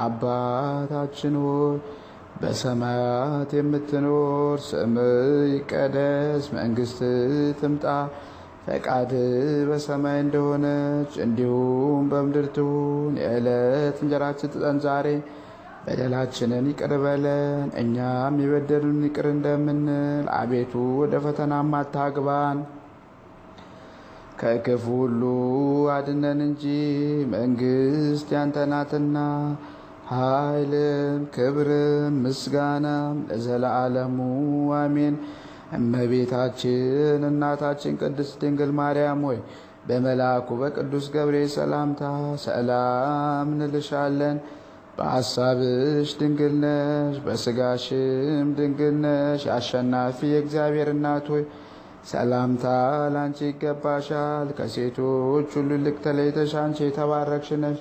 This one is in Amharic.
አባታችን ሆይ በሰማያት የምትኖር፣ ስምህ ይቀደስ፣ መንግሥትህ ትምጣ፣ ፈቃድህ በሰማይ እንደሆነች እንዲሁም በምድር ትሁን። የዕለት እንጀራችንን ስጠን ዛሬ፣ በደላችንን ይቅር በለን እኛም የበደሉንን ይቅር እንደምንል፣ አቤቱ ወደ ፈተናም አታግባን ከክፉ ሁሉ አድነን እንጂ መንግሥት ያንተ ናትና፣ ኃይልም ክብርም ምስጋናም ለዘለዓለሙ አሜን። እመቤታችን እናታችን ቅድስት ድንግል ማርያም ሆይ በመልአኩ በቅዱስ ገብርኤል ሰላምታ ሰላም እንልሻለን። በሐሳብሽ ድንግል ነሽ፣ በሥጋሽም ድንግል ነሽ። አሸናፊ የእግዚአብሔር እናት ሆይ ሰላምታ ላንቺ ይገባሻል። ከሴቶች ሁሉ ይልቅ ተለይተሽ አንቺ የተባረክሽ ነሽ።